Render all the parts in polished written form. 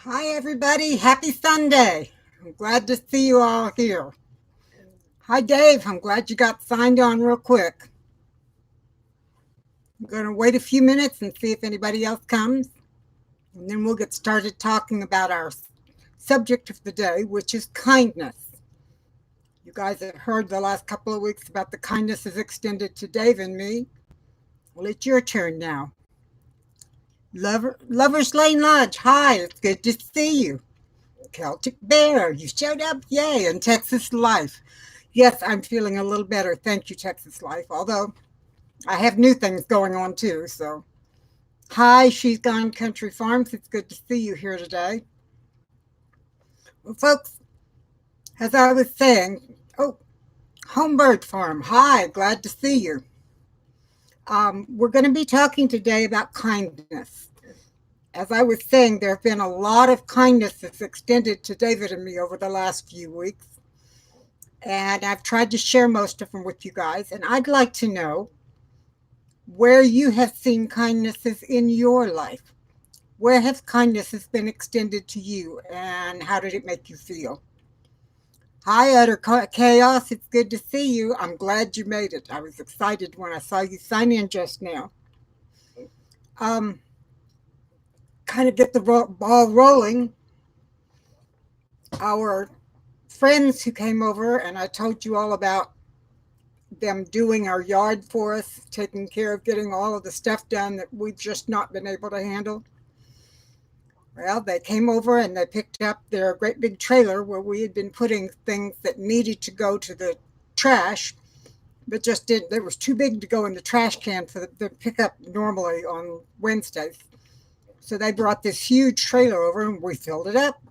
Hi, everybody. Happy Sunday. I'm glad to see you all here. Hi, Dave. I'm glad you got signed on real quick. I'm going to wait a few minutes and see if anybody else comes, and then we'll get started talking about our subject of the day, which is kindness. You guys have heard the last couple of weeks about the kindness is extended to Dave and me. Well, it's your turn now. Lovers Lane Lodge, hi, it's good to see you. Celtic Bear, you showed up, yay, and Texas Life. Yes, I'm feeling a little better. Thank you, Texas Life. Although I have new things going on too. So, hi, She's Gone Country Farms. It's good to see you here today. Well, folks, as I was saying, Homebird Farm. Hi, glad to see you. We're going to be talking today about kindness. As I was saying, there have been a lot of kindness that's extended to David and me over the last few weeks. And I've tried to share most of them with you guys. And I'd like to know where you have seen kindnesses in your life. Where has kindnesses been extended to you, and how did it make you feel? Hi, Utter Chaos. It's good to see you. I'm glad you made it. I was excited when I saw you sign in just now. Um, Kind of get the ball rolling. Our friends who came over, and I told you all about them doing our yard for us, taking care of getting all of the stuff done that we've just not been able to handle. Well, they came over and they picked up their great big trailer where we had been putting things that needed to go to the trash, but just didn't. It was too big to go in the trash can for the pickup normally on Wednesdays. So they brought this huge trailer over and we filled it up.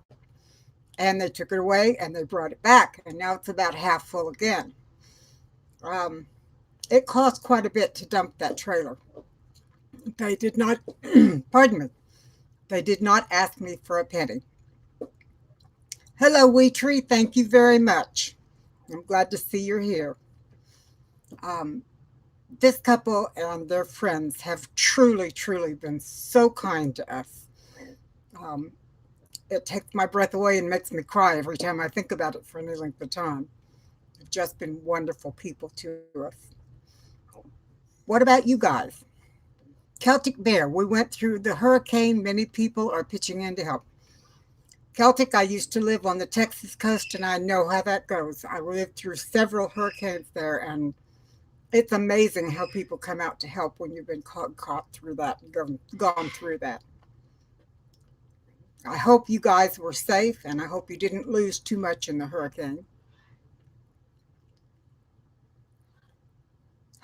And they took it away and they brought it back. And now it's about half full again. Um, it cost quite a bit to dump that trailer. They did not, pardon me, they did not ask me for a penny. Hello, Wee Tree. Thank you very much. I'm glad to see you're here. Um, this couple and their friends have truly, truly been so kind to us. Um, it takes my breath away and makes me cry every time I think about it for any length of time. They've just been wonderful people to us. What about you guys? Celtic Bear, we went through the hurricane. Many people are pitching in to help. Celtic, I used to live on the Texas coast and I know how that goes. I lived through several hurricanes there, and it's amazing how people come out to help when you've been caught through that and gone through that. I hope you guys were safe and I hope you didn't lose too much in the hurricane.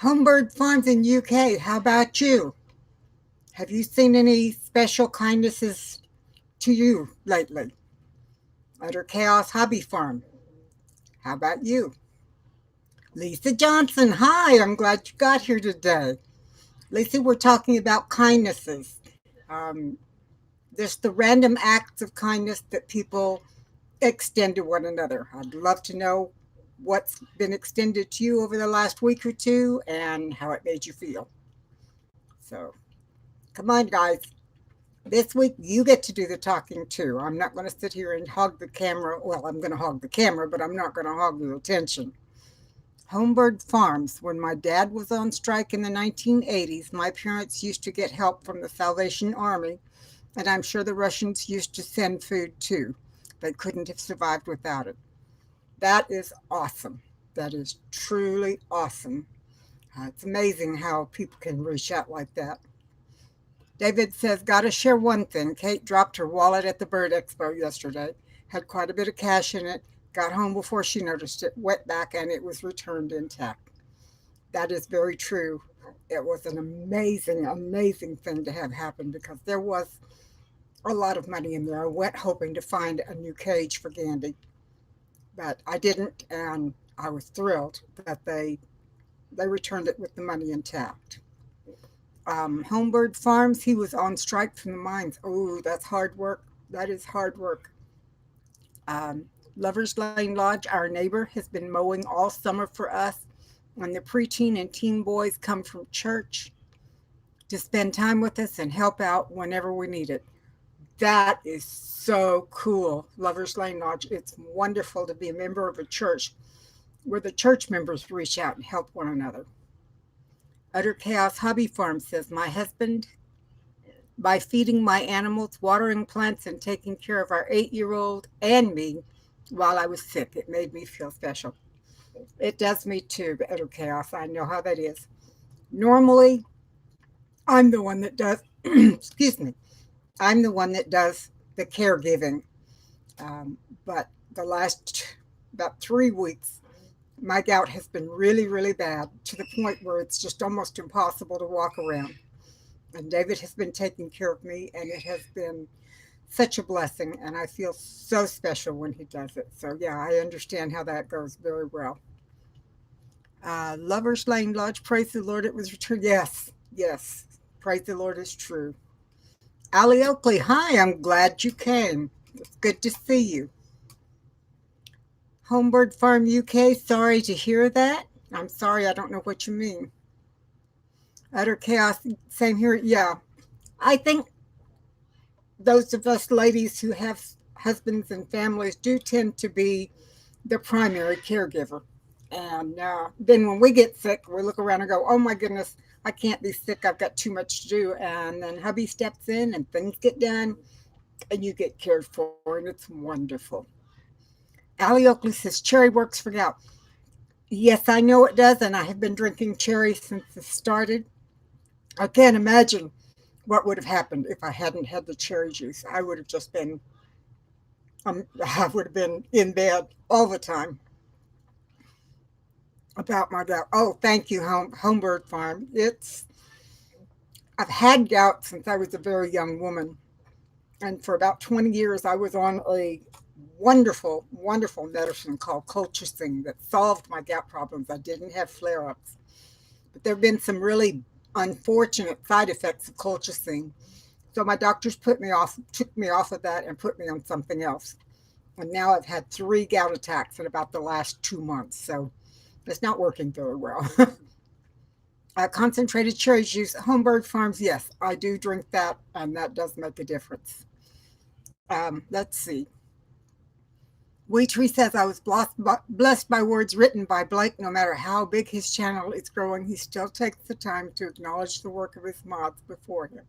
Homebird Farms in UK, how about you? Have you seen any special kindnesses to you lately? Utter Chaos Hobby Farm, how about you? Lisa Johnson, hi, I'm glad you got here today. Lisa, we're talking about kindnesses. Um, there's the random acts of kindness that people extend to one another. I'd love to know what's been extended to you over the last week or two and how it made you feel. So, come on, guys. This week, you get to do the talking too. I'm not going to sit here and hog the camera. Well, I'm going to hog the camera, but I'm not going to hog your attention. Homebird Farms. When my dad was on strike in the 1980s, my parents used to get help from the Salvation Army, and I'm sure the Russians used to send food too. They couldn't have survived without it. That is awesome. That is truly awesome. It's amazing how people can reach out like that. David says, gotta share one thing. Kate dropped her wallet at the Bird Expo yesterday, had quite a bit of cash in it, got home before she noticed it, went back, and it was returned intact. That is very true. It was an amazing, amazing thing to have happen because there was a lot of money in there. I went hoping to find a new cage for Gandhi, but I didn't, and I was thrilled that they returned it with the money intact. Homebird Farms, he was on strike from the mines. Oh, that's hard work. That is hard work. Lovers Lane Lodge, our neighbor, has been mowing all summer for us. And the preteen and teen boys come from church to spend time with us and help out whenever we need it. That is so cool. Lovers Lane Lodge. It's wonderful to be a member of a church where the church members reach out and help one another. Utter Chaos Hobby Farm says, my husband, by feeding my animals, watering plants, and taking care of our 8-year-old and me while I was sick, it made me feel special. It does me too, Utter Chaos. I know how that is. Normally, I'm the one that does, excuse me, I'm the one that does the caregiving. Um, but the last about 3 weeks, my gout has been really, really bad to the point where it's just almost impossible to walk around. And David has been taking care of me, and it has been such a blessing. And I feel so special when he does it. So, yeah, I understand how that goes very well. Lovers Lane Lodge, praise the Lord, it was returned. Yes, yes, praise the Lord is true. Allie Oakley, hi, I'm glad you came. It's good to see you. Homebird Farm UK, sorry to hear that. I'm sorry, I don't know what you mean. Utter chaos, same here. Yeah, I think those of us ladies who have husbands and families do tend to be the primary caregiver. And then when we get sick, we look around and go, oh my goodness, I can't be sick. I've got too much to do. And then hubby steps in and things get done and you get cared for, and it's wonderful. Allie Oakley says, cherry works for gout. Yes, I know it does, and I have been drinking cherry since it started. I can't imagine what would have happened if I hadn't had the cherry juice. I would have just been, I would have been in bed all the time about my gout. Oh, thank you, Homebird Farm. I've had gout since I was a very young woman, and for about 20 years I was on a wonderful, wonderful medicine called colchicine that solved my gout problems. I didn't have flare-ups, but there have been some really unfortunate side effects of colchicine. So my doctors took me off of that and put me on something else. And now I've had 3 gout attacks in about the last 2 months. So it's not working very well. Concentrated cherry juice, Homebird Farms, yes, I do drink that, and that does make a difference. Let's see. Waitree says, I was blessed by words written by Blake. No matter how big his channel is growing, he still takes the time to acknowledge the work of his mods before him.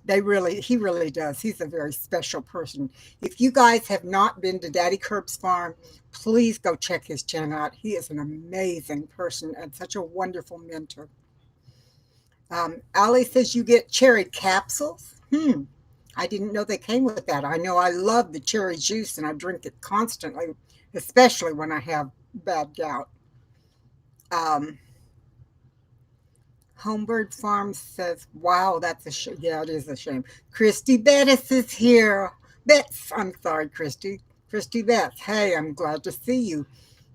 He really does. He's a very special person. If you guys have not been to Daddy Curb's farm, please go check his channel out. He is an amazing person and such a wonderful mentor. Allie says you get cherry capsules. I didn't know they came with that. I know I love the cherry juice and I drink it constantly, especially when I have bad gout. Um, Homebird Farms says, wow, that's a shame. Yeah, it is a shame. Christy Bettis is here. I'm sorry, Christy. Christy Betts. Hey, I'm glad to see you.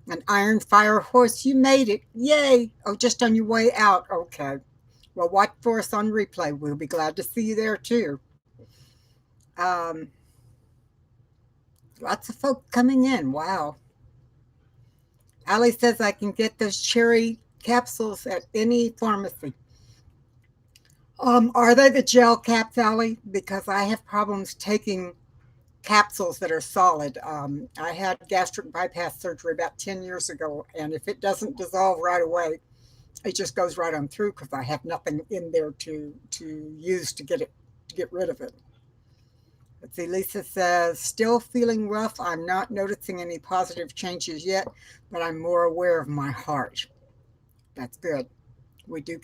An Iron Fire Horse, you made it. Yay. Oh, just on your way out. Okay. Well, watch for us on replay. We'll be glad to see you there too. Um, Lots of folk coming in. Wow. Allie says I can get those cherry capsules at any pharmacy. Are they the gel caps, Allie? Because I have problems taking capsules that are solid. I had gastric bypass surgery about 10 years ago, and if it doesn't dissolve right away, it just goes right on through because I have nothing in there to use to get rid of it. Let's see, Lisa says, still feeling rough. I'm not noticing any positive changes yet, but I'm more aware of my heart. That's good. We do.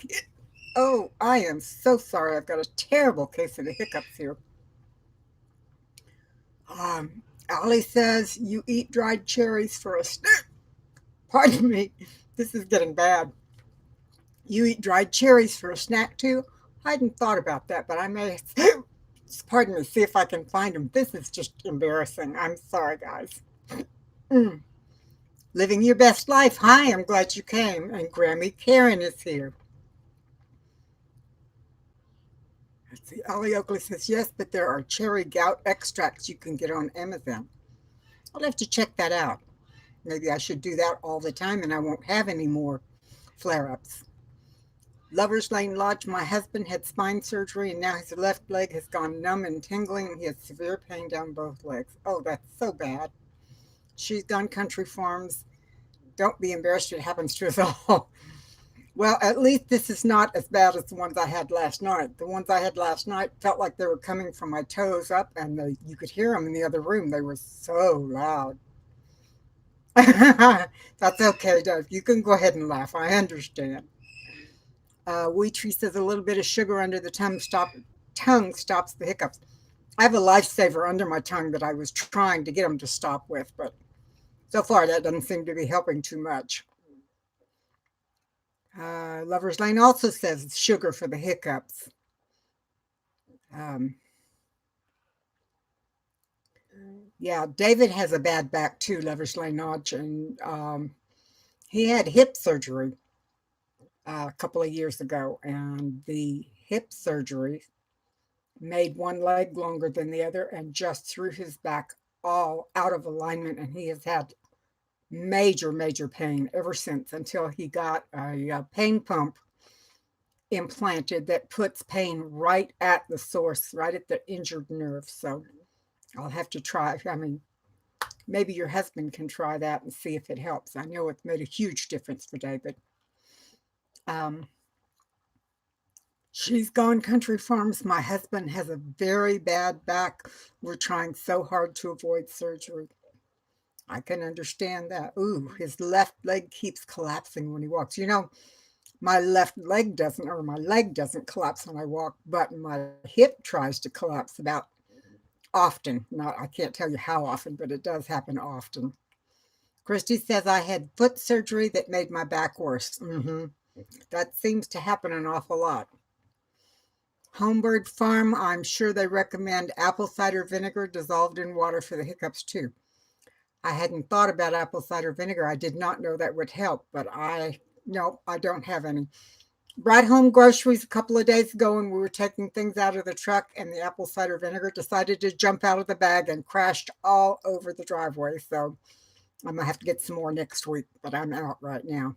Oh, I am so sorry. I've got a terrible case of the hiccups here. Allie says, you eat dried cherries for a snack. Pardon me. This is getting bad. You eat dried cherries for a snack too? I hadn't thought about that, but I may, pardon me, see if I can find them. This is just embarrassing. I'm sorry, guys. Mm. Living your best life. Hi, I'm glad you came. And Grammy Karen is here. Let's see. Ollie Oakley says, yes, but there are cherry gout extracts you can get on Amazon. I'll have to check that out. Maybe I should do that all the time and I won't have any more flare-ups. Lover's Lane Lodge, my husband had spine surgery and now his left leg has gone numb and tingling. He has severe pain down both legs. Oh, that's so bad. She's done Country Farms. Don't be embarrassed. It happens to us all. Well, at least this is not as bad as the ones I had last night. The ones I had last night felt like they were coming from my toes up, and you could hear them in the other room. They were so loud. That's okay, Dave. You can go ahead and laugh. I understand. Wheatree says a little bit of sugar under the tongue stops the hiccups. I have a lifesaver under my tongue that I was trying to get them to stop with, but so far that doesn't seem to be helping too much. Lover's Lane also says it's sugar for the hiccups. Um, yeah, David has a bad back too, Lover's Lane Lodge, and he had hip surgery a couple of years ago, and the hip surgery made one leg longer than the other and just threw his back all out of alignment, and he has had major pain ever since until he got a pain pump implanted that puts pain right at the source, right at the injured nerve. So I'll have to try. I mean, maybe your husband can try that and see if it helps. I know it's made a huge difference for David. Um, she's gone Country Farms. My husband has a very bad back. We're trying so hard to avoid surgery. I can understand that. Ooh, his left leg keeps collapsing when he walks. You know, my left leg doesn't, or my leg doesn't collapse when I walk, but my hip tries to collapse about often. Not, I can't tell you how often, but it does happen often. Christy says I had foot surgery that made my back worse. That seems to happen an awful lot. Homebird Farm, I'm sure they recommend apple cider vinegar dissolved in water for the hiccups too. I hadn't thought about apple cider vinegar. I did not know that would help, but no, I don't have any. Brought home groceries a couple of days ago and we were taking things out of the truck and the apple cider vinegar decided to jump out of the bag and crashed all over the driveway. So I'm going to have to get some more next week, but I'm out right now.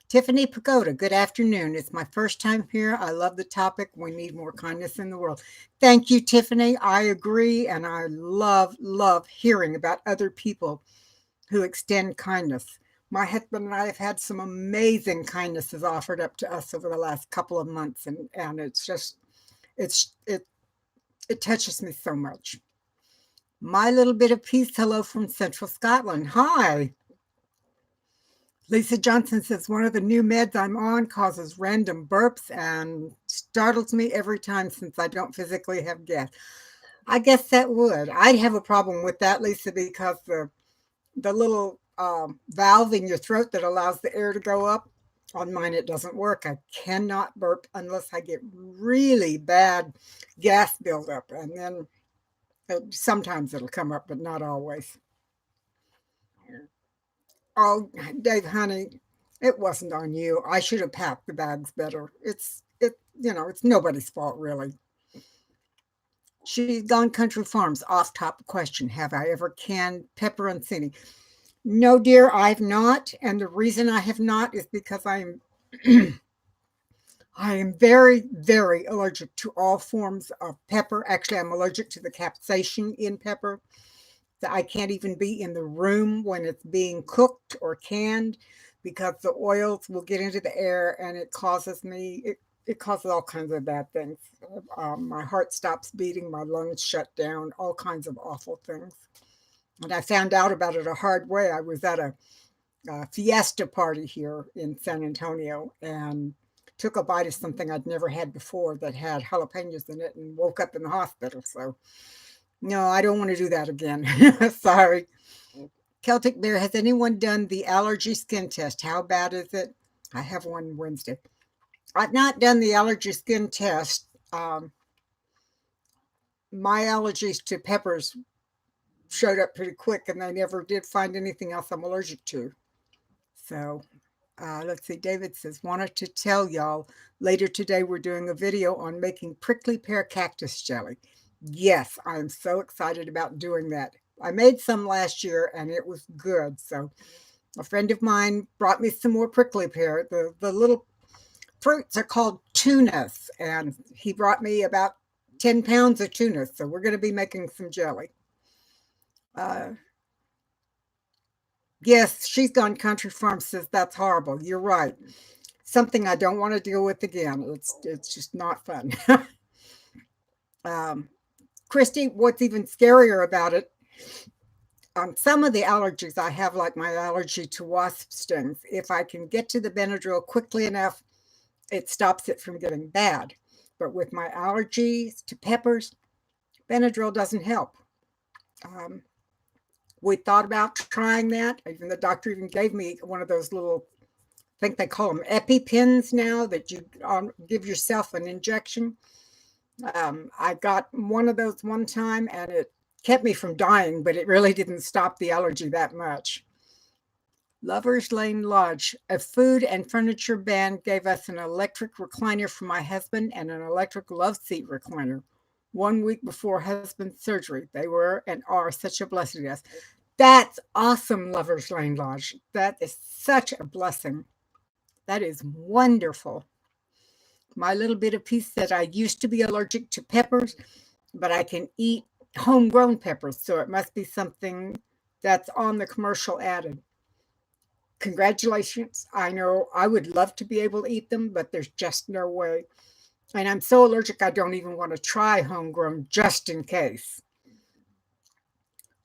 Tiffany Pagoda, good afternoon. It's my first time here. I love the topic. We need more kindness in the world. Thank you, Tiffany. I agree, and I love hearing about other people who extend kindness. My husband and I have had some amazing kindnesses offered up to us over the last couple of months, and it's just it touches me so much. My little bit of peace. Hello from Central Scotland. Hi. Lisa Johnson says one of the new meds I'm on causes random burps and startles me every time since I don't physically have gas. I guess that would. I'd have a problem with that, Lisa, because the little valve in your throat that allows the air to go up, on mine it doesn't work. I cannot burp unless I get really bad gas buildup, and then sometimes it'll come up, but not always. Oh, Dave, honey, it wasn't on you. I should have packed the bags better. It's nobody's fault really. She's gone Country Farms. Off top question. Have I ever canned pepperoncini? No, dear, I've not. And the reason I have not is because I am very allergic to all forms of pepper. Actually, I'm allergic to the capsaicin in pepper. I can't even be in the room when it's being cooked or canned because the oils will get into the air and it causes all kinds of bad things. My heart stops beating, my lungs shut down, all kinds of awful things. And I found out about it a hard way. I was at a fiesta party here in San Antonio and took a bite of something I'd never had before that had jalapenos in it and woke up in the hospital. So no, I don't want to do that again. Sorry. Celtic Bear, has anyone done the allergy skin test? How bad is it? I have one Wednesday. I've not done the allergy skin test. My allergies to peppers showed up pretty quick, and they never did find anything else I'm allergic to. So let's see. David says, wanted to tell y'all later today we're doing a video on making prickly pear cactus jelly. Yes, I'm so excited about doing that. I made some last year and it was good. So a friend of mine brought me some more prickly pear. The little fruits are called tunas, and he brought me about 10 pounds of tuna, so we're going to be making some jelly. Uh, yes, She's Gone Country Farm says that's horrible. You're right. Something I don't want to deal with again. It's just not fun. um, Christy, what's even scarier about it, on some of the allergies I have, like my allergy to wasp stings, if I can get to the Benadryl quickly enough, it stops it from getting bad. But with my allergies to peppers, Benadryl doesn't help. Um, we thought about trying that. Even the doctor even gave me one of those little, I think they call them EpiPens now, that you give yourself an injection. I got one of those one time and it kept me from dying, but it really didn't stop the allergy that much. Lovers Lane Lodge, a food and furniture band, gave us an electric recliner for my husband and an electric love seat recliner 1 week before husband's surgery. They were and are such a blessing to us. That's awesome, Lovers Lane Lodge. That is such a blessing. That is wonderful. My little bit of piece that I used to be allergic to peppers, but I can eat homegrown peppers, so it must be something that's on the commercial added. Congratulations. I know I would love to be able to eat them, but there's just no way. And I'm so allergic, I don't even want to try homegrown just in case.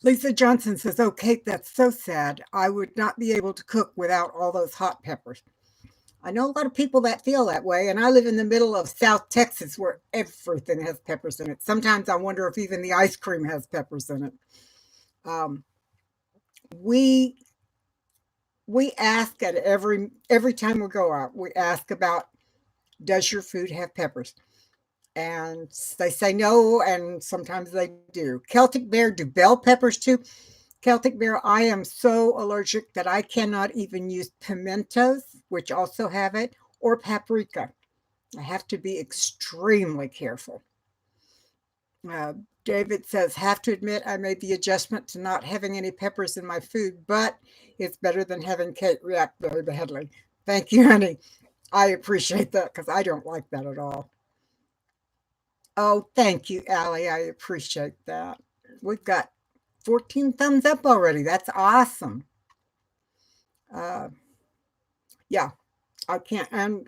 Lisa Johnson says, oh, Kate, that's so sad. I would not be able to cook without all those hot peppers. I know a lot of people that feel that way, and I live in the middle of South Texas where everything has peppers in it. Sometimes I wonder if even the ice cream has peppers in it. Um, we we ask at every time we go out, we ask about, does your food have peppers? And they say no, and sometimes they do. Celtic Bear, do bell peppers too? Celtic Bear, I am so allergic that I cannot even use pimentos, which also have it, or paprika. I have to be extremely careful. Uh, David says, have to admit I made the adjustment to not having any peppers in my food, but it's better than having Kate react very badly. Thank you, honey. I appreciate that because I don't like that at all. Oh, thank you, Allie. I appreciate that. We've got 14 thumbs up already. That's awesome. Uh, yeah, I can't. And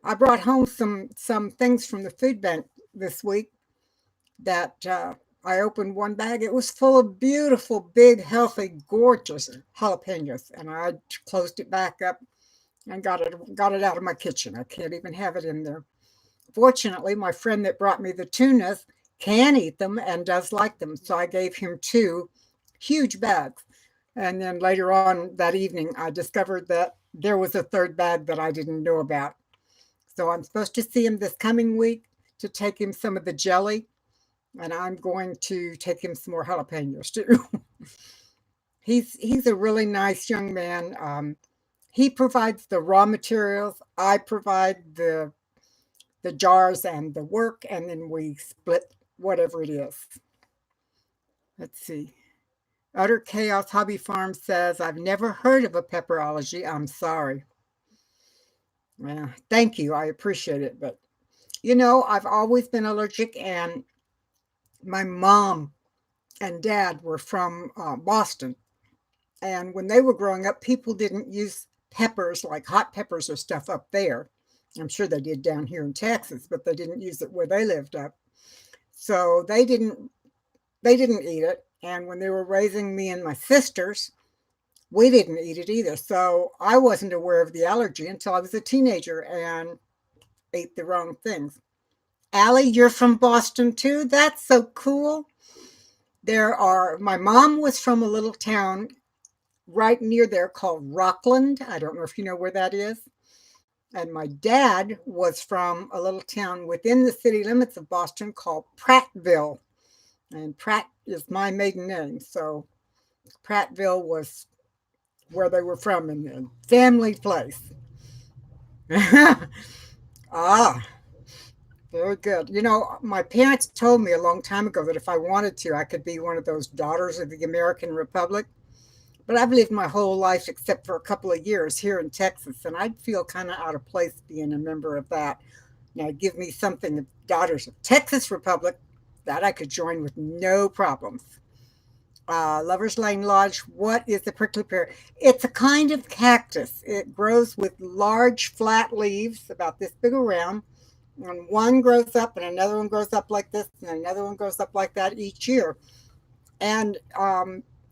I brought home some things from the food bank this week that I opened one bag. It was full of beautiful, big, healthy, gorgeous jalapenos, and I closed it back up and got it out of my kitchen. I can't even have it in there. Fortunately, my friend that brought me the tunas can eat them and does like them, so I gave him two huge bags. And then later on that evening, I discovered that there was a third bag that I didn't know about. So I'm supposed to see him this coming week to take him some of the jelly, and I'm going to take him some more jalapenos too. He's a really nice young man. He provides the raw materials. I provide the jars and the work, and then we split whatever it is. Let's see. Utter Chaos Hobby Farm says, I've never heard of a pepperology. I'm sorry. Thank you. I appreciate it. But, I've always been allergic, and my mom and dad were from Boston. And when they were growing up, people didn't use peppers like hot peppers or stuff up there. I'm sure they did down here in Texas, but they didn't use it where they lived up. So they didn't eat it. And when they were raising me and my sisters, we didn't eat it either. So I wasn't aware of the allergy until I was a teenager and ate the wrong things. Allie, you're from Boston too? That's so cool. My mom was from a little town right near there called Rockland. I don't know if you know where that is. And my dad was from a little town within the city limits of Boston called Prattville. And Pratt is my maiden name. So Prattville was where they were from in the family place. Ah, very good. My parents told me a long time ago that if I wanted to, I could be one of those daughters of the American Republic. But I've lived my whole life, except for a couple of years, here in Texas, and I'd feel kind of out of place being a member of that. Now, give me something, the Daughters of Texas Republic, that I could join with no problems. Lover's Lane Lodge, what is the prickly pear? It's a kind of cactus. It grows with large flat leaves, about this big around. And one grows up, and another one grows up like this, and another one grows up like that each year. And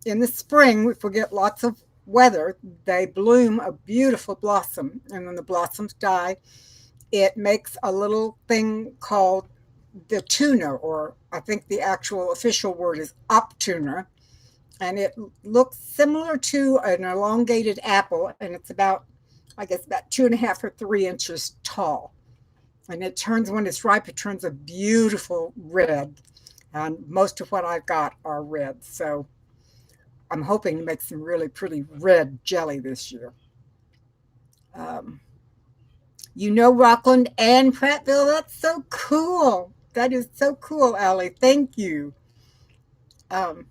in the spring, if we get lots of weather, they bloom a beautiful blossom. And when the blossoms die, it makes a little thing called the tuna, or I think the actual official word is optuna, and it looks similar to an elongated apple, and it's about, I guess, about 2.5 or 3 inches tall. And it turns, when it's ripe, it turns a beautiful red. And most of what I've got are red. So I'm hoping to make some really pretty red jelly this year. Um, Rockland and Prattville. That's so cool. That is so cool, Allie. Thank you. Um,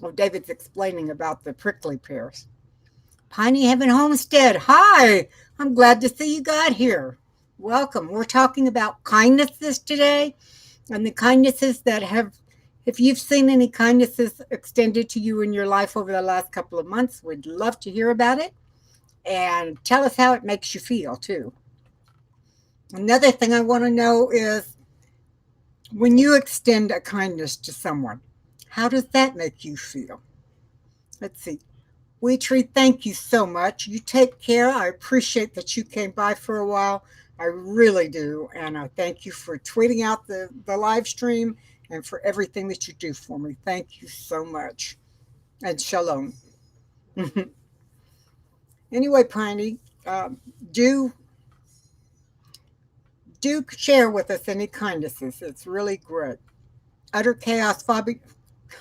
oh, David's explaining about the prickly pears. Piney Heaven Homestead. Hi. I'm glad to see you got here. Welcome. We're talking about kindnesses today, and the kindnesses that have, if you've seen any kindnesses extended to you in your life over the last couple of months, we'd love to hear about it, and tell us how it makes you feel too. Another thing I want to know is, when you extend a kindness to someone, how does that make you feel? Let's see. We Tree, thank you so much. You take care. I appreciate that you came by for a while. I really do. And I thank you for tweeting out the live stream and for everything that you do for me. Thank you so much. And shalom. Anyway, Piney, do share with us any kindnesses. It's really great. Utter Chaos Hobby.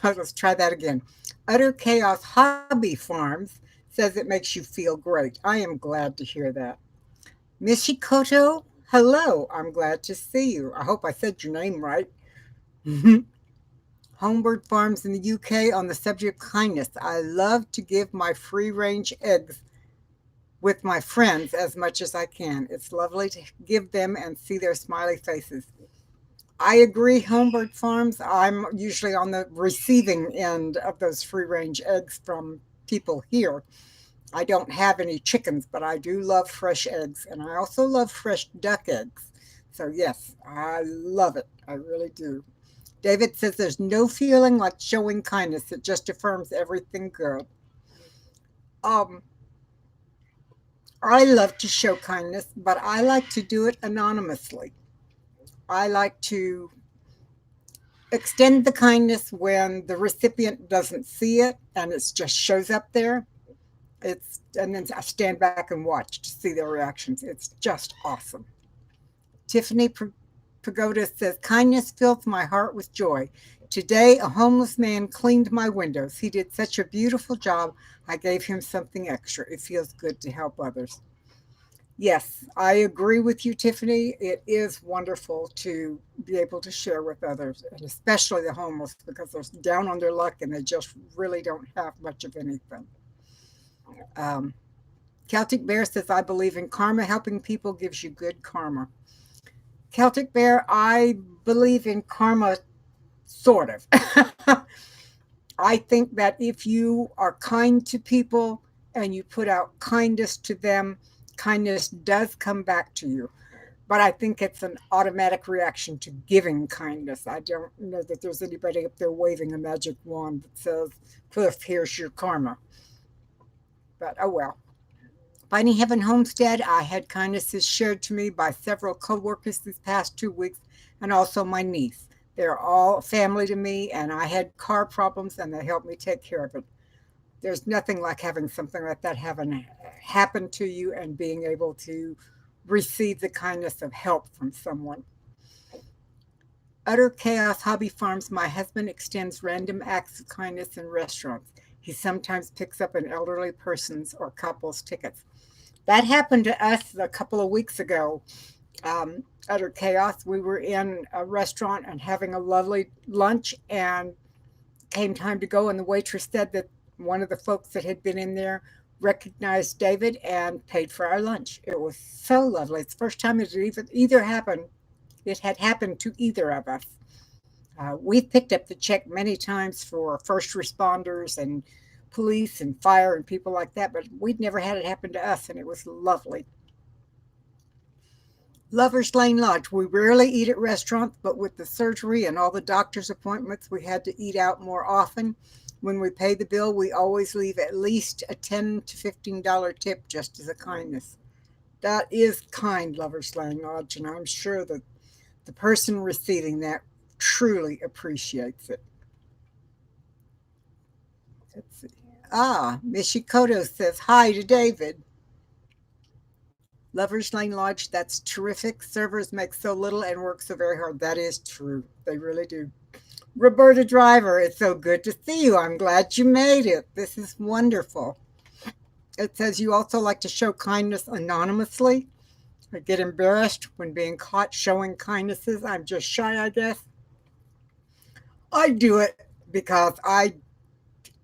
Let's try that again. Utter Chaos Hobby Farms says it makes you feel great. I am glad to hear that. Mishikoto, hello. I'm glad to see you. I hope I said your name right. Homebird Farms in the UK on the subject of kindness. I love to give my free range eggs with my friends as much as I can. It's lovely to give them and see their smiley faces. I agree, Homebird Farms. I'm usually on the receiving end of those free range eggs from people here. I don't have any chickens, but I do love fresh eggs, and I also love fresh duck eggs. So, yes, I love it. I really do. David says there's no feeling like showing kindness, it just affirms everything good. Um, I love to show kindness, but I like to do it anonymously. I like to extend the kindness when the recipient doesn't see it and it just shows up there. And then I stand back and watch to see their reactions. It's just awesome. Tiffany Pagoda says, kindness fills my heart with joy. Today, a homeless man cleaned my windows. He did such a beautiful job. I gave him something extra. It feels good to help others. Yes, I agree with you, Tiffany. It is wonderful to be able to share with others, and especially the homeless, because they're down on their luck and they just really don't have much of anything. Um, Celtic Bear says, I believe in karma. Helping people gives you good karma. Celtic Bear, I believe in karma, sort of. I think that if you are kind to people and you put out kindness to them, kindness does come back to you. But I think it's an automatic reaction to giving kindness. I don't know that there's anybody up there waving a magic wand that says, Cliff, here's your karma. But oh well. Finding Heaven Homestead, I had kindnesses shared to me by several coworkers these past 2 weeks, and also my niece. They're all family to me, and I had car problems, and they helped me take care of it. There's nothing like having something like that happen to you and being able to receive the kindness of help from someone. Utter Chaos Hobby Farms, my husband extends random acts of kindness in restaurants. He sometimes picks up an elderly person's or couple's tickets. That happened to us a couple of weeks ago. Utter Chaos. We were in a restaurant and having a lovely lunch, and came time to go, and the waitress said that one of the folks that had been in there recognized David and paid for our lunch. It was so lovely. It's the first time it had even either happened. It had happened to either of us. We've picked up the check many times for first responders and police and fire and people like that, but we'd never had it happen to us, and it was lovely. Lover's Lane Lodge. We rarely eat at restaurants, but with the surgery and all the doctor's appointments, we had to eat out more often. When we pay the bill, we always leave at least a $10 to $15 tip just as a kindness. That is kind, Lover's Lane Lodge, and I'm sure that the person receiving that truly appreciates it. Let's see. Mishikoto says hi to David. Lover's Lane Lodge, that's terrific. Servers make so little and work so very hard. That is true. They really do. Roberta Driver, it's so good to see you. I'm glad you made it. This is wonderful. It says you also like to show kindness anonymously. I get embarrassed when being caught showing kindnesses. I'm just shy, I guess. I do it because I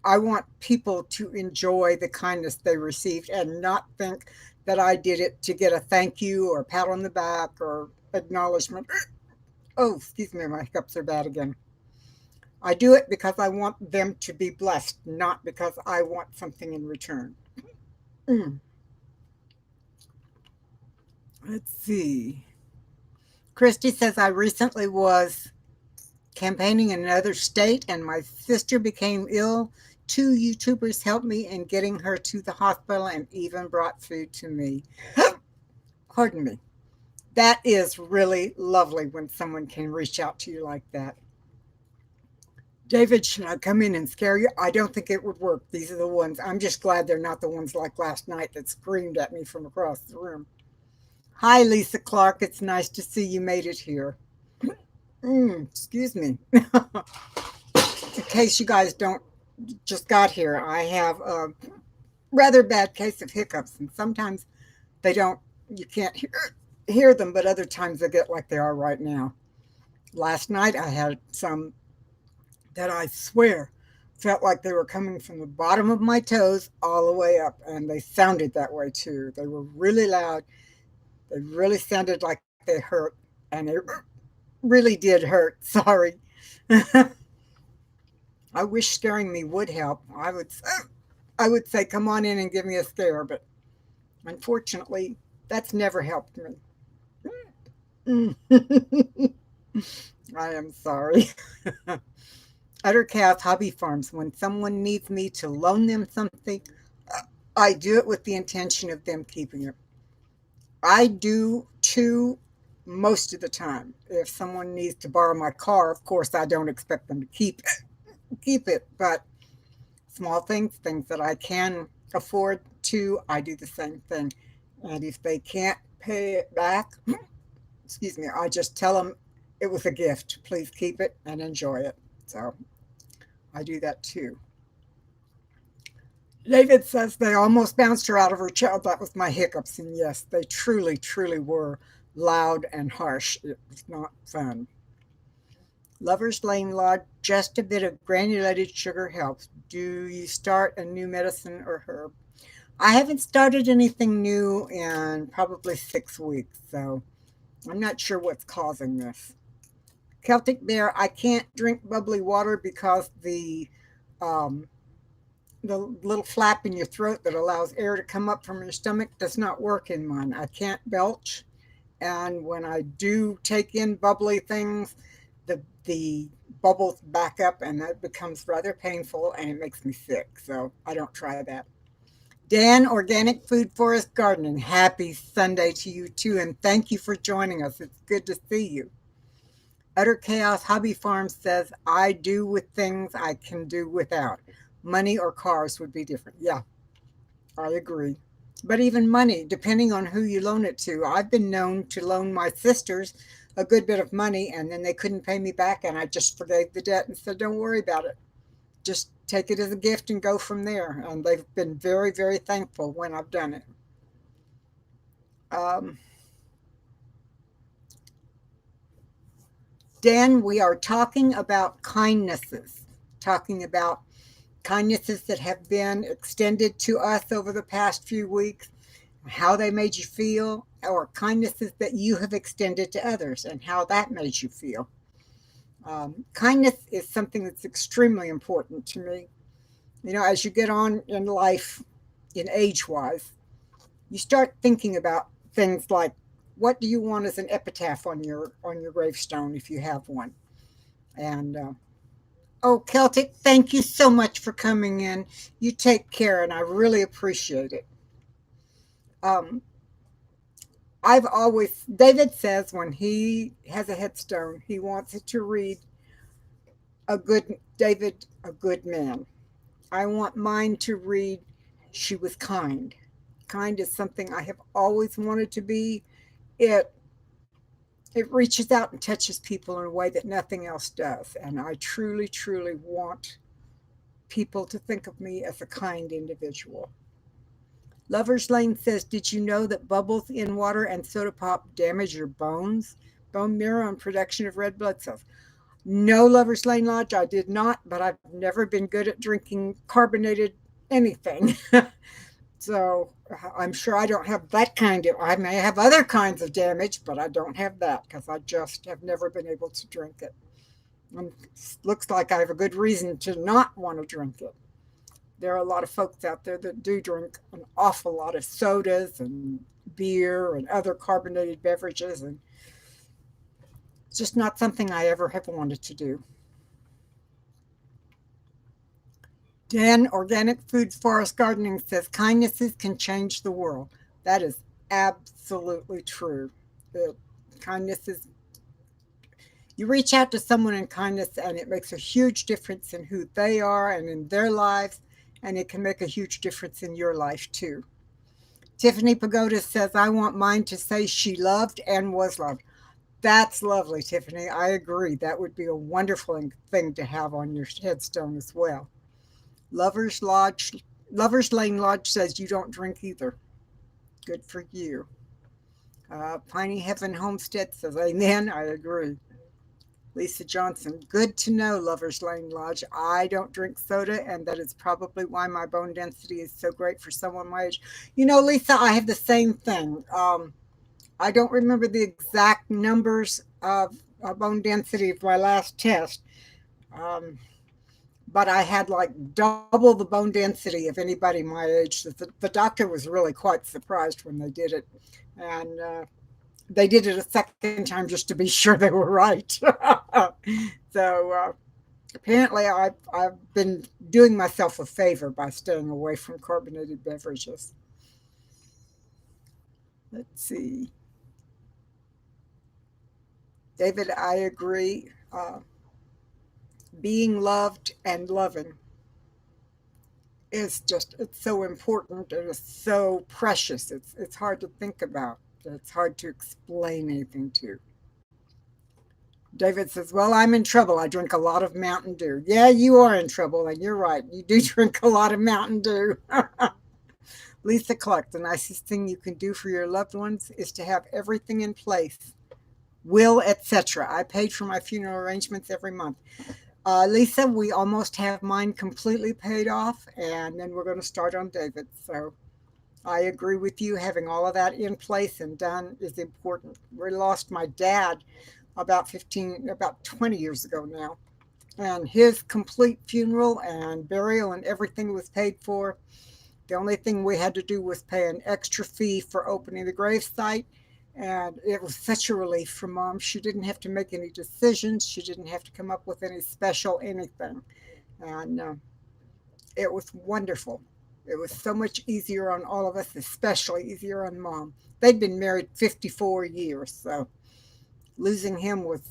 want people to enjoy the kindness they received and not think that I did it to get a thank you or a pat on the back or acknowledgement. Oh, excuse me, my hiccups are bad again. I do it because I want them to be blessed, not because I want something in return. Mm. Let's see. Christy says I recently was campaigning in another state and my sister became ill. Two YouTubers helped me in getting her to the hospital and even brought food to me. Pardon me. That is really lovely when someone can reach out to you like that. David, should I come in and scare you? I don't think it would work. These are the ones. I'm just glad they're not the ones like last night that screamed at me from across the room. Hi, Lisa Clark. It's nice to see you made it here. Excuse me. In case you guys don't just got here, I have a rather bad case of hiccups, and sometimes they don't, you can't hear them, but other times they get like they are right now. Last night I had some that I swear felt like they were coming from the bottom of my toes all the way up, and they sounded that way too. They were really loud. They really sounded like they hurt, and they really did hurt. Sorry. I wish scaring me would help. I would say come on in and give me a scare, but unfortunately, that's never helped me. I am sorry. Utter Chaos Hobby Farms. When someone needs me to loan them something, I do it with the intention of them keeping it. I do too most of the time. If someone needs to borrow my car, of course I don't expect them to keep it, but small things, things that I can afford to, I do the same thing. And if they can't pay it back, excuse me, I just tell them it was a gift. Please keep it and enjoy it. So I do that too. David says they almost bounced her out of her chair. That was my hiccups. And yes, they truly, truly were loud and harsh. It was not fun. Lover's Lane Lodge, just a bit of granulated sugar helps. Do you start a new medicine or herb? I haven't started anything new in probably 6 weeks, so I'm not sure what's causing this. Celtic Bear, I can't drink bubbly water because um, the little flap in your throat that allows air to come up from your stomach does not work in mine. I can't belch, and when I do take in bubbly things, the bubbles back up, and that becomes rather painful, and it makes me sick. So I don't try that. Dan, Organic Food Forest Gardening, happy Sunday to you too, and thank you for joining us. It's good to see you. Utter Chaos Hobby Farm says, I do with things I can do without. Money or cars would be different. Yeah, I agree. But even money, depending on who you loan it to. I've been known to loan my sisters a good bit of money, and then they couldn't pay me back, and I just forgave the debt and said, don't worry about it. Just take it as a gift and go from there. And they've been very, very thankful when I've done it. Um, Dan, we are talking about kindnesses, talking about kindnesses that have been extended to us over the past few weeks, how they made you feel, or kindnesses that you have extended to others and how that made you feel. Kindness is something that's extremely important to me. You know, as you get on in life, in age wise, you start thinking about things like, what do you want as an epitaph on your gravestone if you have one? And oh, Celtic, thank you so much for coming in. You take care, and I really appreciate it. Um, I've always, David says when he has a headstone, he wants it to read, a good David, a good man. I want mine to read, she was kind. Kind is something I have always wanted to be. It it reaches out and touches people in a way that nothing else does, and I truly, truly want people to think of me as a kind individual. Lover's Lane says, did you know that bubbles in water and soda pop damage your bones? Bone marrow and production of red blood cells. No, Lover's Lane Lodge, I did not, but I've never been good at drinking carbonated anything. So I'm sure I don't have that kind of, I may have other kinds of damage, but I don't have that because I just have never been able to drink it. And it looks like I have a good reason to not want to drink it. There are a lot of folks out there that do drink an awful lot of sodas and beer and other carbonated beverages, and it's just not something I ever have wanted to do. Dan, Organic Foods Forest Gardening says kindnesses can change the world. That is absolutely true. The kindness is, you reach out to someone in kindness and it makes a huge difference in who they are and in their lives, and it can make a huge difference in your life too. Tiffany Pagoda says, I want mine to say she loved and was loved. That's lovely, Tiffany. I agree. That would be a wonderful thing to have on your headstone as well. Lovers Lodge, Lovers Lane Lodge says you don't drink either. Good for you. Piney Heaven Homestead says, Amen. I agree. Lisa Johnson, good to know, Lovers Lane Lodge. I don't drink soda, and that is probably why my bone density is so great for someone my age. You know, Lisa, I have the same thing. I don't remember the exact numbers of bone density of my last test, um, but I had like double the bone density of anybody my age. The doctor was really quite surprised when they did it. And they did it a second time just to be sure they were right. So apparently, I've been doing myself a favor by staying away from carbonated beverages. Let's see. David, I agree. Being loved and loving is just, it's so important and it's so precious. It's hard to think about. It's hard to explain anything to. David says, well, I'm in trouble. I drink a lot of Mountain Dew. Yeah, you are in trouble, and you're right. You do drink a lot of Mountain Dew. Lisa Clark, the nicest thing you can do for your loved ones is to have everything in place, will, etc. I paid for my funeral arrangements every month. Lisa, we almost have mine completely paid off, and then we're going to start on David. So I agree with you. Having all of that in place and done is important. We lost my dad about 20 years ago now, and his complete funeral and burial and everything was paid for. The only thing we had to do was pay an extra fee for opening the gravesite, and it was such a relief for mom. She didn't have to make any decisions. She didn't have to come up with any special anything, and it was wonderful. It was so much easier on all of us, especially easier on mom. They'd been married 54 years, so losing him was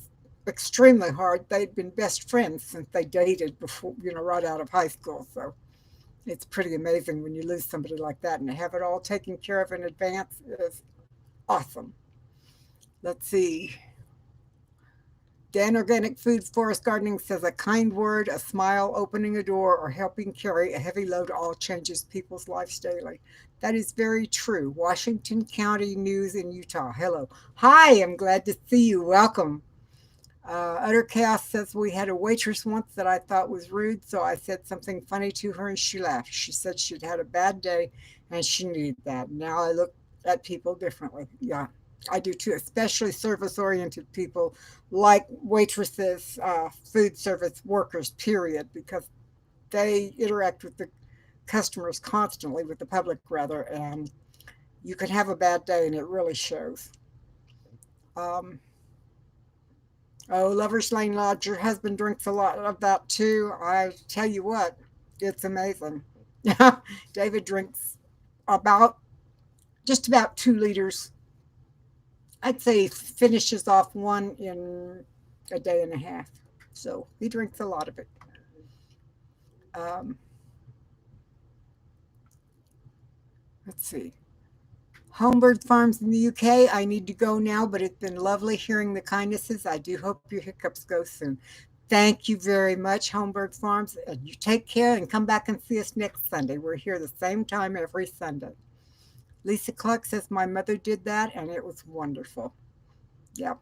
extremely hard. They'd been best friends since they dated before, right out of high school. So it's pretty amazing when you lose somebody like that, and to have it all taken care of in advance is awesome. Let's see. Dan Organic Foods Forest Gardening says a kind word, a smile, opening a door, or helping carry a heavy load all changes people's lives daily. That is very true. Washington County News in Utah. Hello. Hi, I'm glad to see you. Welcome. Utter Chaos says we had a waitress once that I thought was rude, so I said something funny to her and she laughed. She said she'd had a bad day and she needed that. Now I look at people differently. Yeah, I do too, especially service oriented people like waitresses, food service workers, period, because they interact with the customers constantly, with the public rather, and you can have a bad day and it really shows. Um, Oh, Lover's Lane Lodge, your husband drinks a lot of that too. I tell you what, it's amazing. David drinks about just about 2 liters. I'd say he finishes off one in a day and a half. So he drinks a lot of it. Um, let's see. Homebird Farms in the UK. I need to go now, but it's been lovely hearing the kindnesses. I do hope your hiccups go soon. Thank you very much, Homebird Farms. You take care and come back and see us next Sunday. We're here the same time every Sunday. Lisa Clark says, my mother did that and it was wonderful. Yep.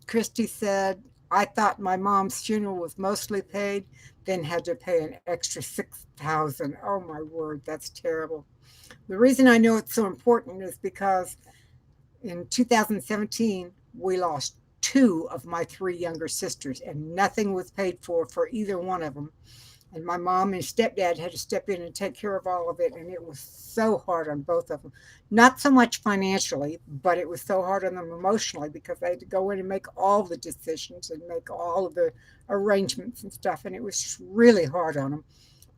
Christy said, I thought my mom's funeral was mostly paid, then had to pay an extra 6,000. Oh my word, that's terrible. The reason I know it's so important is because in 2017, we lost two of my three younger sisters, and nothing was paid for either one of them. And my mom and stepdad had to step in and take care of all of it, and it was so hard on both of them. Not so much financially, but it was so hard on them emotionally because they had to go in and make all the decisions and make all of the arrangements and stuff, and it was just really hard on them.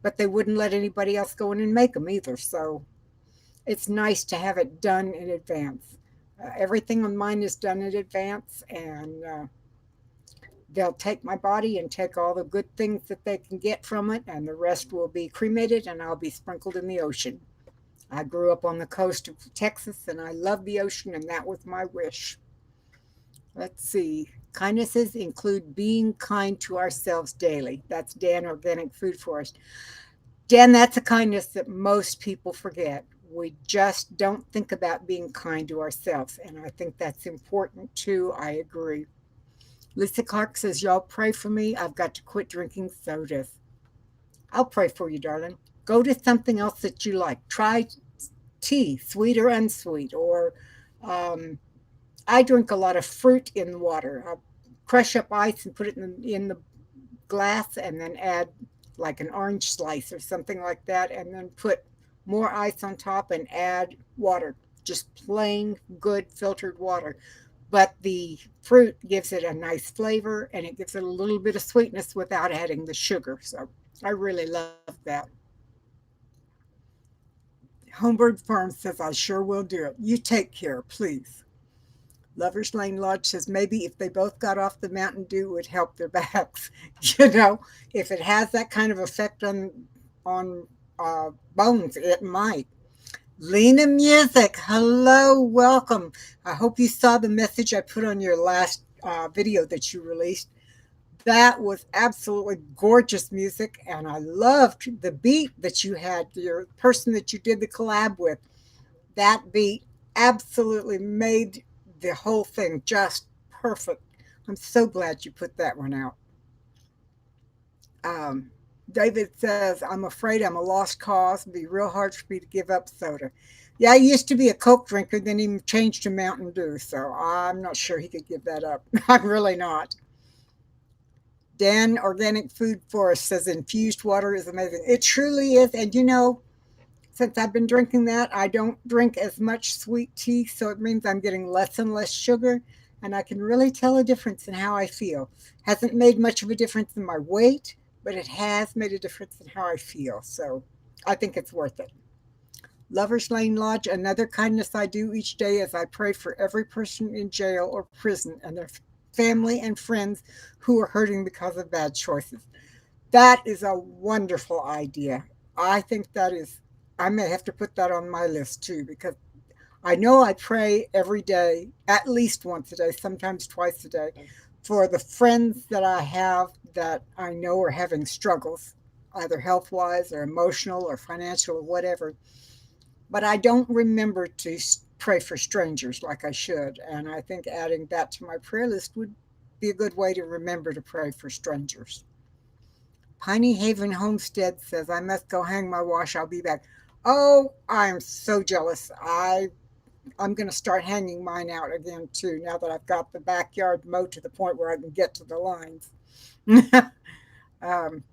But they wouldn't let anybody else go in and make them either, so it's nice to have it done in advance. Everything on mine is done in advance, and they'll take my body and take all the good things that they can get from it, and the rest will be cremated, and I'll be sprinkled in the ocean. I grew up on the coast of Texas, and I love the ocean, and that was my wish. Let's see. Kindnesses include being kind to ourselves daily. That's Dan Organic Food Forest. Dan, that's a kindness that most people forget. We just don't think about being kind to ourselves. And I think that's important too. I agree. Lisa Clark says, y'all pray for me. I've got to quit drinking sodas. I'll pray for you, darling. Go to something else that you like. Try tea, sweet or unsweet. Or um, I drink a lot of fruit in water. I'll crush up ice and put it in the glass and then add like an orange slice or something like that, and then put more ice on top and add water, just plain good filtered water. But the fruit gives it a nice flavor and it gives it a little bit of sweetness without adding the sugar. So I really love that. Homebird Farm says, I sure will do it. You take care, please. Lover's Lane Lodge says maybe if they both got off the Mountain Dew, it would help their backs. You know, if it has that kind of effect on bones, it might. Lena Music, hello, welcome. I hope you saw the message I put on your last video that you released. That was absolutely gorgeous music, and I loved the beat that you had, your person that you did the collab with. That beat absolutely made the whole thing just perfect. I'm so glad you put that one out. Um, David says, I'm afraid I'm a lost cause. It'd be real hard for me to give up soda. Yeah, I used to be a Coke drinker, then he changed to Mountain Dew, so I'm not sure he could give that up. I'm really not. Dan Organic Food Forest says infused water is amazing. It truly is. And you know, since I've been drinking that, I don't drink as much sweet tea, so it means I'm getting less and less sugar, and I can really tell a difference in how I feel. Hasn't made much of a difference in my weight, but it has made a difference in how I feel. So I think it's worth it. Lover's Lane Lodge, another kindness I do each day is I pray for every person in jail or prison and their family and friends who are hurting because of bad choices. That is a wonderful idea. I think that is, I may have to put that on my list too, because I know I pray every day, at least once a day, sometimes twice a day, for the friends that I have that I know are having struggles, either health wise or emotional or financial or whatever. But I don't remember to pray for strangers like I should. And I think adding that to my prayer list would be a good way to remember to pray for strangers. Piney Haven Homestead says, I must go hang my wash. I'll be back. Oh, I'm so jealous. I'm going to start hanging mine out again too. Now that I've got the backyard mowed to the point where I can get to the lines. um,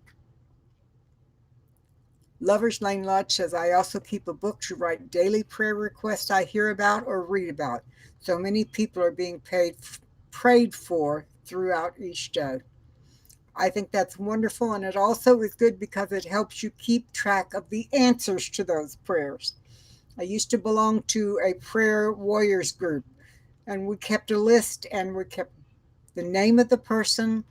Lovers Lane Lodge says, I also keep a book to write daily prayer requests I hear about or read about. So many people are being prayed for throughout each day. I think that's wonderful, and it also is good because it helps you keep track of the answers to those prayers. I used to belong to a prayer warriors group, and we kept a list and we kept the name of the person,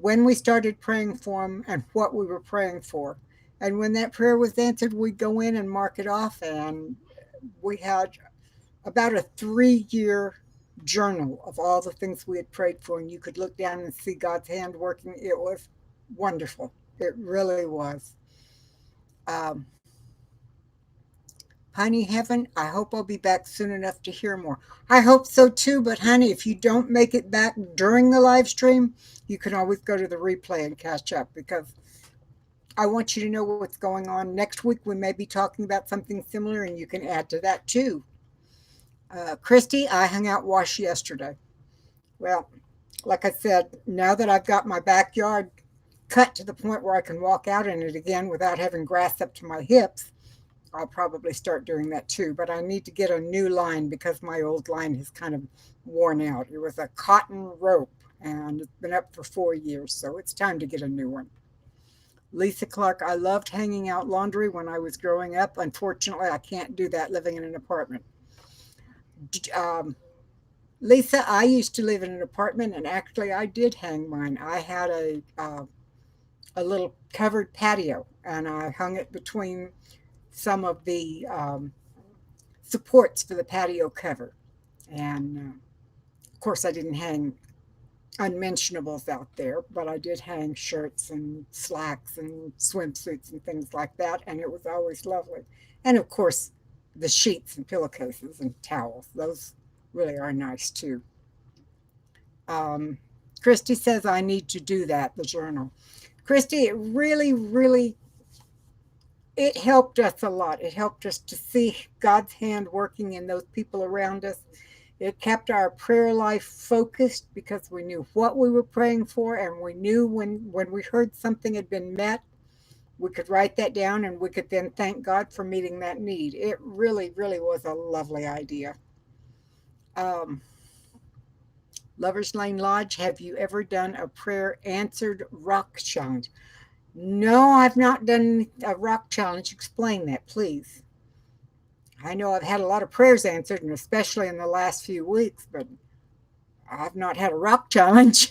when we started praying for them, and what we were praying for. And when that prayer was answered, we'd go in and mark it off. And we had about a 3 year journal of all the things we had prayed for. And you could look down and see God's hand working. It was wonderful. It really was. Um, Honey Heaven, I hope I'll be back soon enough to hear more. I hope so too, but honey, if you don't make it back during the live stream, you can always go to the replay and catch up because I want you to know what's going on. Next week, we may be talking about something similar, and you can add to that too. Christy, I hung out wash yesterday. Well, like I said, now that I've got my backyard cut to the point where I can walk out in it again without having grass up to my hips, I'll probably start doing that too. But I need to get a new line because my old line has kind of worn out. It was a cotton rope and it's been up for 4 years, so it's time to get a new one. Lisa Clark, I loved hanging out laundry when I was growing up. Unfortunately, I can't do that living in an apartment. Um, Lisa, I used to live in an apartment, and actually, I did hang mine. I had a little covered patio, and I hung it between some of the supports for the patio cover. And of course, I didn't hang unmentionables out there, but I did hang shirts and slacks and swimsuits and things like that, and it was always lovely. And of course, the sheets and pillowcases and towels, those really are nice too. Um, Christy says, I need to do that, the journal. Christy, it really, it helped us a lot. It helped us to see God's hand working in those people around us. It kept our prayer life focused because we knew what we were praying for, and we knew when we heard something had been met, we could write that down and we could then thank God for meeting that need. It really was a lovely idea. Um, Lovers Lane Lodge, have you ever done a prayer answered rock challenge? No, I've not done a rock challenge. Explain that, please. I know I've had a lot of prayers answered, and especially in the last few weeks, but I've not had a rock challenge.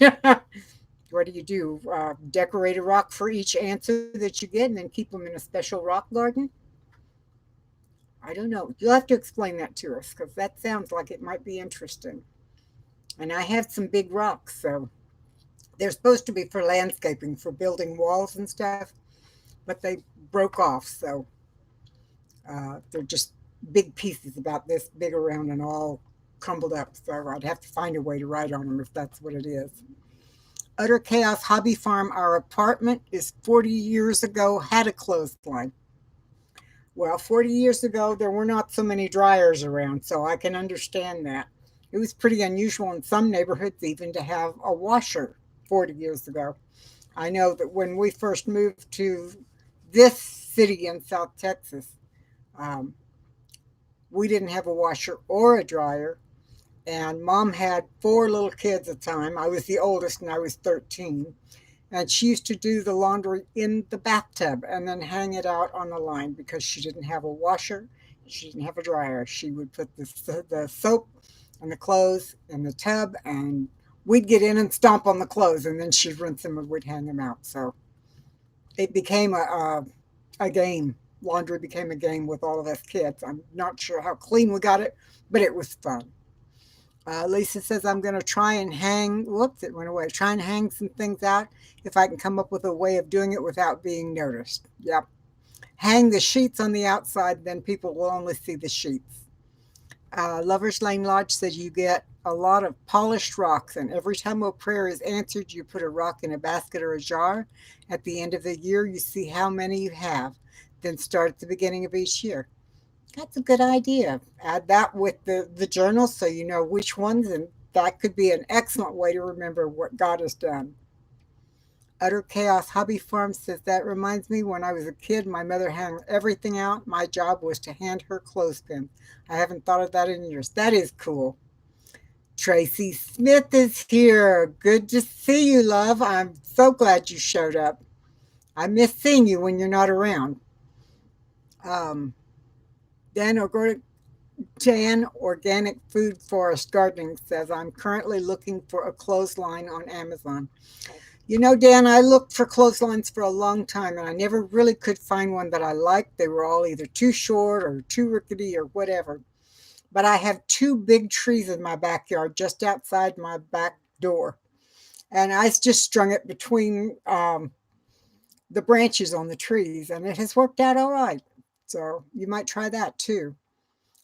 What do? Decorate a rock for each answer that you get and then keep them in a special rock garden? I don't know. You'll have to explain that to us because that sounds like it might be interesting. And I have some big rocks, so they're supposed to be for landscaping, for building walls and stuff, but they broke off, so they're just big pieces about this big around and all crumbled up. So I'd have to find a way to write on them if that's what it is. Utter Chaos Hobby Farm, our apartment is 40 years ago, had a clothesline. Well, 40 years ago, there were not so many dryers around, so I can understand that. It was pretty unusual in some neighborhoods even to have a washer 40 years ago. I know that when we first moved to this city in South Texas, um, we didn't have a washer or a dryer, and mom had four little kids at the time. I was the oldest and I was 13. And she used to do the laundry in the bathtub and then hang it out on the line because she didn't have a washer. She didn't have a dryer. She would put the soap and the clothes in the tub, and we'd get in and stomp on the clothes, and then she'd rinse them and we'd hang them out. So it became a game. Laundry became a game with all of us kids. I'm not sure how clean we got it, but it was fun. Lisa says, I'm going to try and hang, whoops, it went away. Try and hang some things out if I can come up with a way of doing it without being noticed. Yep. Hang the sheets on the outside, then people will only see the sheets. Lover's Lane Lodge says you get a lot of polished rocks, and every time a prayer is answered, you put a rock in a basket or a jar. At the end of the year, you see how many you have. Then start at the beginning of each year. That's a good idea. Add that with the journal so you know which ones, and that could be an excellent way to remember what God has done. Utter Chaos Hobby Farm says that reminds me when I was a kid, my mother hung everything out. My job was to hand her clothespin. I haven't thought of that in years. That is cool. Tracy Smith is here. Good to see you, love. I'm so glad you showed up. I miss seeing you when you're not around. Um, Dan Jan Organic Food Forest Gardening says, I'm currently looking for a clothesline on Amazon. You know, Dan, I looked for clotheslines for a long time and I never really could find one that I liked. They were all either too short or too rickety or whatever. But I have two big trees in my backyard just outside my back door. And I just strung it between the branches on the trees and it has worked out all right. So you might try that too.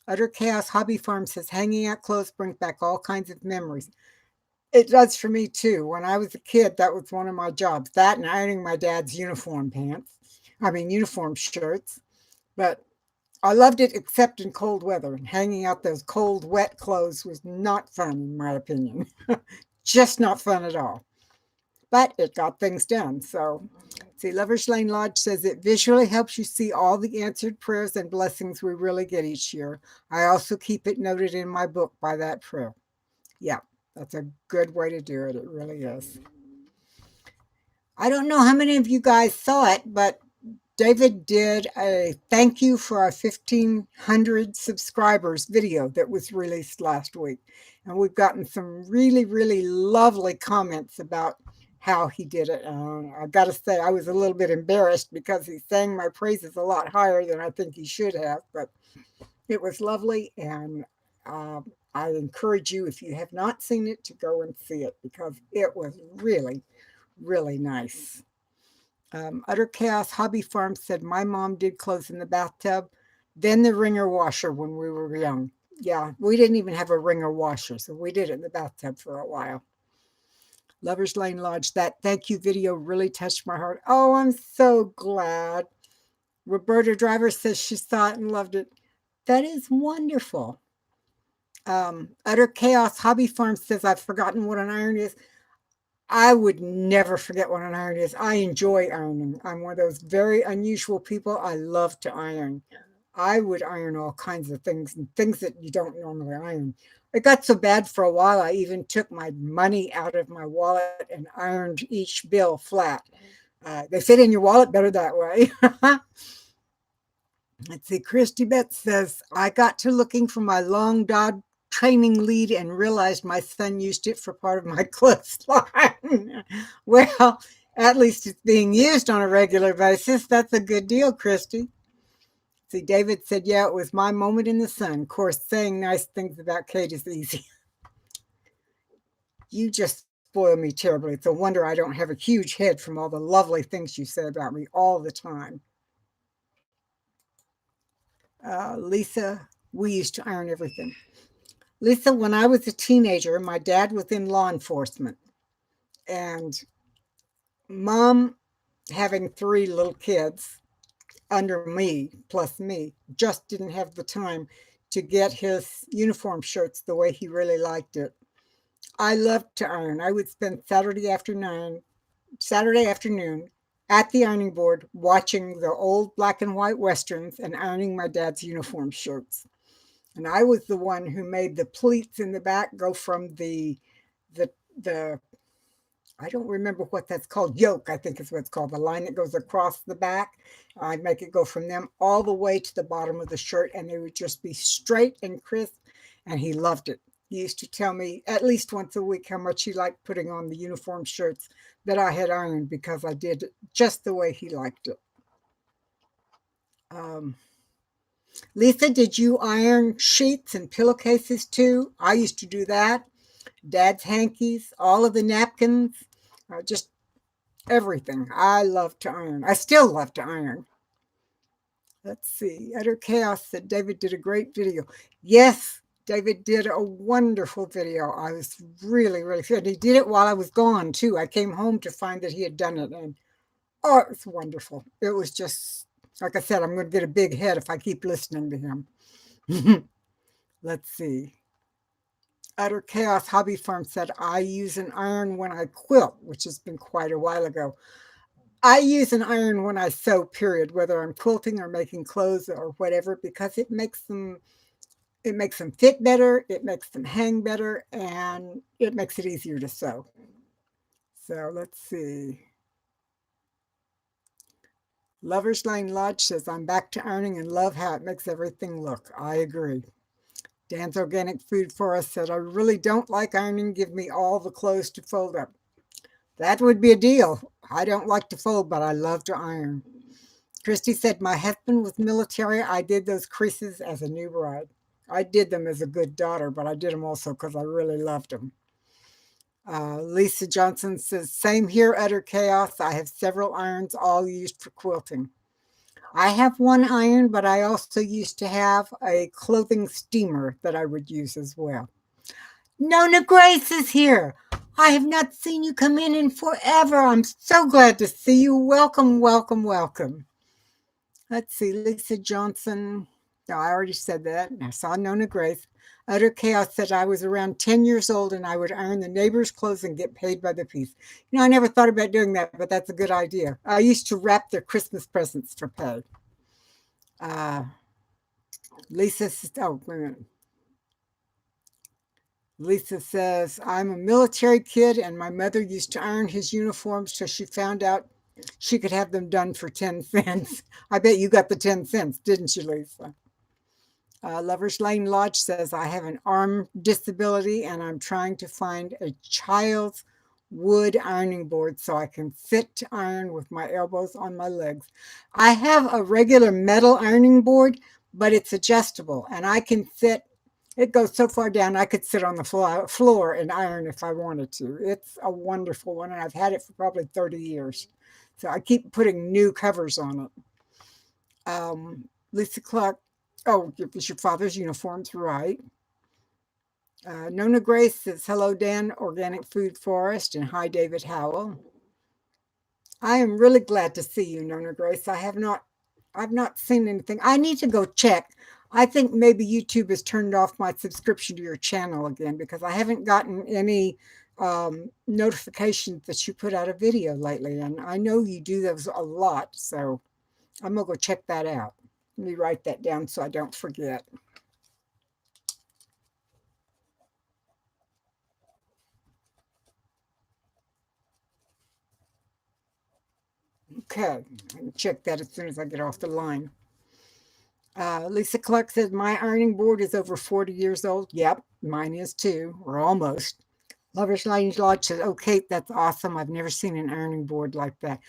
Utter Chaos Hobby Farm says hanging out clothes brings back all kinds of memories. It does for me too. When I was a kid, that was one of my jobs. That and ironing my dad's uniform pants. I mean, uniform shirts. But I loved it except in cold weather. And hanging out those cold, wet clothes was not fun, in my opinion. Just not fun at all. But it got things done. So, see, Lover's Lane Lodge says it visually helps you see all the answered prayers and blessings we really get each year. I also keep it noted in my book by that prayer. Yeah, that's a good way to do it. It really is. I don't know how many of you guys saw it, but David did a thank you for our 1,500 subscribers video that was released last week. And we've gotten some really, really lovely comments about how he did it. I got to say, I was a little bit embarrassed because he sang my praises a lot higher than I think he should have, but it was lovely. And I encourage you, if you have not seen it, to go and see it because it was really, really nice. Utter Chaos Hobby Farm said, my mom did clothes in the bathtub, then the wringer washer when we were young. Yeah, we didn't even have a wringer washer, so we did it in the bathtub for a while. Lover's Lane Lodge, that thank you video really touched my heart. Oh, I'm so glad. Roberta Driver says she saw it and loved it. That is wonderful. Utter Chaos Hobby Farm says, I've forgotten what an iron is. I would never forget what an iron is. I enjoy ironing. I'm one of those very unusual people. I love to iron. I would iron all kinds of things and things that you don't normally iron. It got so bad for a while, I even took my money out of my wallet and ironed each bill flat. They fit in your wallet better that way. Let's see. Christy Betts says, I got to looking for my long dog training lead and realized my son used it for part of my clothesline. Well, at least it's being used on a regular basis. That's a good deal, Christy. See, David said, yeah, it was my moment in the sun. Of course, saying nice things about Kate is easy. You just spoil me terribly. It's a wonder I don't have a huge head from all the lovely things you say about me all the time. Lisa, we used to iron everything. Lisa, when I was a teenager, my dad was in law enforcement. And mom, having three little kids under me, plus me, just didn't have the time to get his uniform shirts the way he really liked it. I loved to iron. I would spend Saturday afternoon at the ironing board watching the old black and white westerns and ironing my dad's uniform shirts. And I was the one who made the pleats in the back go from the I don't remember what that's called, yoke, I think is what it's called, the line that goes across the back. I'd make it go from them all the way to the bottom of the shirt, and they would just be straight and crisp, and he loved it. He used to tell me at least once a week how much he liked putting on the uniform shirts that I had ironed because I did it just the way he liked it. Lisa, did you iron sheets and pillowcases too? I used to do that. Dad's hankies, all of the napkins, just everything. I love to iron. I still love to iron. Let's see. Utter Chaos said David did a great video. Yes, David did a wonderful video. I was really, really good. He did it while I was gone too. I came home to find that he had done it, and oh, it was wonderful. It was just like I said, I'm going to get a big head if I keep listening to him. Let's see. Utter Chaos Hobby Farm said, I use an iron when I quilt, which has been quite a while ago. I use an iron when I sew, period, whether I'm quilting or making clothes or whatever, because it makes them fit better, it makes them hang better, and it makes it easier to sew. So let's see. Lover's Lane Lodge says, I'm back to ironing and love how it makes everything look. I agree. Dan's Organic Food Forest said, I really don't like ironing. Give me all the clothes to fold up. That would be a deal. I don't like to fold, but I love to iron. Christy said, my husband was military. I did those creases as a new bride. I did them as a good daughter, but I did them also because I really loved them. Lisa Johnson says, same here, Utter Chaos. I have several irons, all used for quilting. I have one iron, but I also used to have a clothing steamer that I would use as well. Nona Grace is here. I have not seen you come in forever. I'm so glad to see you. Welcome, welcome, welcome. Let's see, Lisa Johnson. No, I already said that. I saw Nona Grace. Utter Chaos said I was around 10 years old and I would iron the neighbors' clothes and get paid by the piece. I never thought about doing that, but that's a good idea. I used to wrap their Christmas presents for pay. Lisa says, oh, wait a minute. Lisa says, I'm a military kid and my mother used to iron his uniforms till she found out she could have them done for 10 cents. I bet you got the 10 cents, didn't you, Lisa? Lover's Lane Lodge says, I have an arm disability and I'm trying to find a child's wood ironing board so I can sit to iron with my elbows on my legs. I have a regular metal ironing board, but it's adjustable and I can sit. It goes so far down, I could sit on the floor and iron if I wanted to. It's a wonderful one, and I've had it for probably 30 years. So I keep putting new covers on it. Lisa Clark, oh, it's your father's uniforms, right? Nona Grace says, hello, Dan, Organic Food Forest, and hi, David Howell. I am really glad to see you, Nona Grace. I've not seen anything. I need to go check. I think maybe YouTube has turned off my subscription to your channel again because I haven't gotten any notifications that you put out a video lately. And I know you do those a lot. So I'm going to go check that out. Let me write that down so I don't forget. Okay, I can check that as soon as I get off the line. Lisa Clark says, my ironing board is over 40 years old. Yep, mine is too, or almost. Lover's Lane Lodge says, oh, Kate, that's awesome. I've never seen an ironing board like that.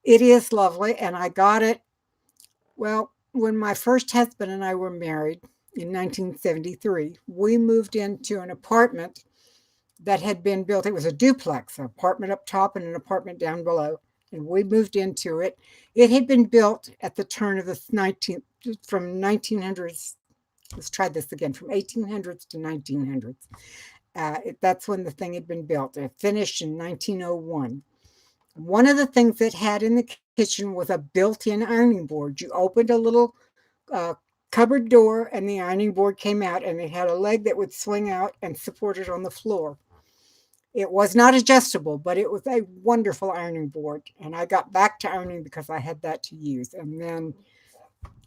It is lovely, and I got it, well, when my first husband and I were married in 1973, we moved into an apartment that had been built. It was a duplex, an apartment up top and an apartment down below. And we moved into it. It had been built at the turn of the 19th, from 1900s. Let's try this again, from 1800s to 1900s. That's when the thing had been built. It finished in 1901. One of the things it had in the kitchen was a built-in ironing board. You opened a little cupboard door and the ironing board came out, and it had a leg that would swing out and support it on the floor. It was not adjustable, but it was a wonderful ironing board. And I got back to ironing because I had that to use. And then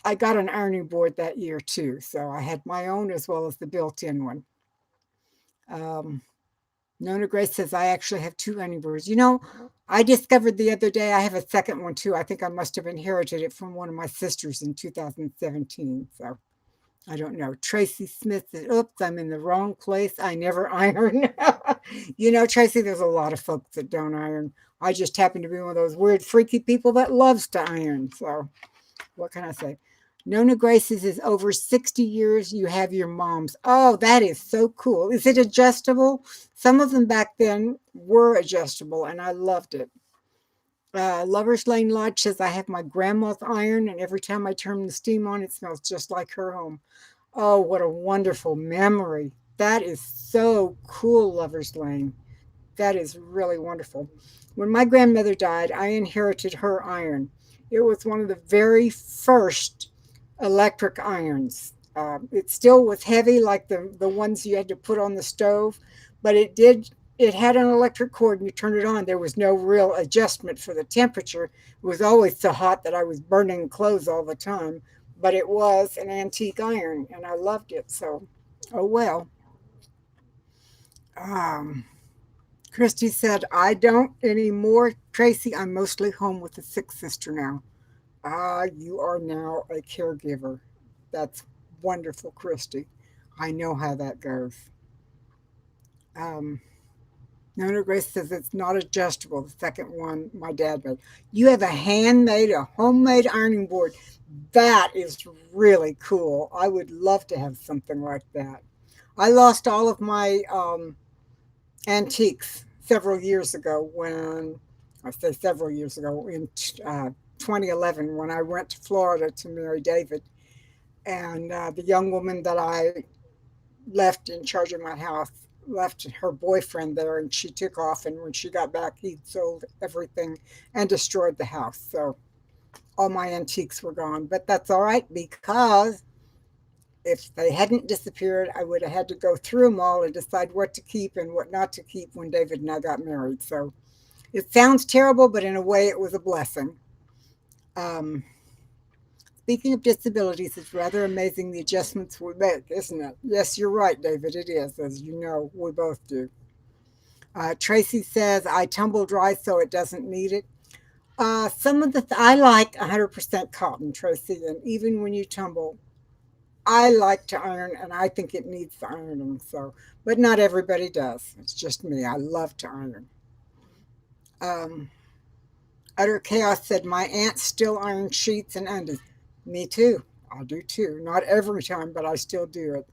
I got an ironing board that year too. So I had my own as well as the built-in one. Nona Grace says, I actually have two ironing boards. I discovered the other day I have a second one too. I think I must have inherited it from one of my sisters in 2017. So I don't know. Tracy Smith says, oops, I'm in the wrong place. I never iron. Tracy, there's a lot of folks that don't iron. I just happen to be one of those weird, freaky people that loves to iron. So what can I say? Nona Grace's is over 60 years. You have your mom's. Oh, that is so cool. Is it adjustable? Some of them back then were adjustable, and I loved it. Lover's Lane Lodge says, I have my grandma's iron, and every time I turn the steam on, it smells just like her home. Oh, what a wonderful memory. That is so cool, Lover's Lane. That is really wonderful. When my grandmother died, I inherited her iron. It was one of the very first electric irons. It still was heavy, like the ones you had to put on the stove, but it had an electric cord and you turned it on. There was no real adjustment for the temperature. It was always so hot that I was burning clothes all the time, but it was an antique iron and I loved it. So, oh well. Um, Christy said, I don't anymore. Tracy, I'm mostly home with a sick sister now. Ah, you are now a caregiver. That's wonderful, Christy. I know how that goes. Um, Nona Grace says it's not adjustable. The second one my dad made. You have a handmade, a homemade ironing board. That is really cool. I would love to have something like that. I lost all of my antiques several years ago when, I say several years ago, in 2011 when I went to Florida to marry David. And the young woman that I left in charge of my house left her boyfriend there and she took off. And when she got back, he'd sold everything and destroyed the house. So all my antiques were gone. But that's all right because if they hadn't disappeared, I would have had to go through them all and decide what to keep and what not to keep when David and I got married. So it sounds terrible, but in a way, it was a blessing. Um, Speaking of disabilities, it's rather amazing the adjustments we make, isn't it? Yes, you're right, David. It is, as you know, we both do. Tracy says, I tumble dry so it doesn't need it. Some of I like 100% cotton, Tracy, and even when you tumble, I like to iron and I think it needs the ironing. So, but not everybody does. It's just me. I love to iron. Um, Utter Chaos said, my aunt still irons sheets and undies. Me too. I do too. Not every time, but I still do it.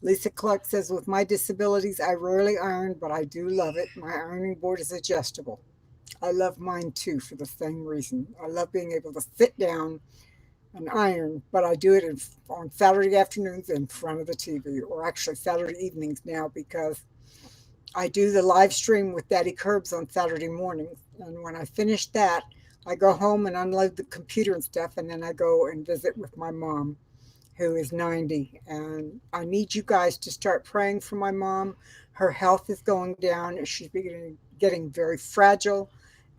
Lisa Clark says, with my disabilities, I rarely iron, but I do love it. My ironing board is adjustable. I love mine too for the same reason. I love being able to sit down and iron, but I do it on Saturday afternoons in front of the TV, or actually Saturday evenings now because I do the live stream with Daddy Curbs on Saturday mornings. And when I finish that, I go home and unload the computer and stuff, and then I go and visit with my mom, who is 90. And I need you guys to start praying for my mom. Her health is going down. She's getting very fragile,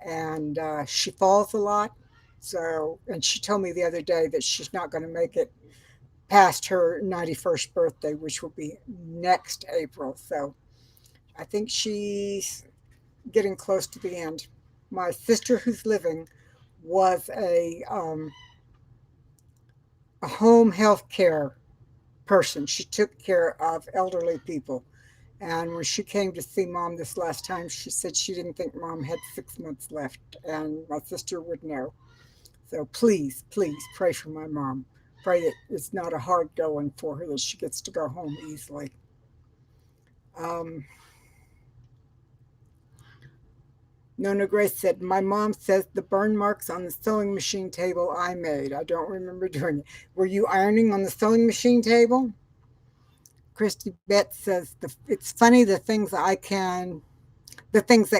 and she falls a lot. So, and she told me the other day that she's not going to make it past her 91st birthday, which will be next April. So I think she's getting close to the end. My sister, who's living, was a home health care person. She took care of elderly people. And when she came to see mom this last time, she said she didn't think mom had 6 months left, and my sister would know. So please, please pray for my mom. Pray that it's not a hard going for her, that she gets to go home easily. Um, Nona Grace said, my mom says the burn marks on the sewing machine table I made. I don't remember doing it. Were you ironing on the sewing machine table? Christy Betts says, it's funny the things that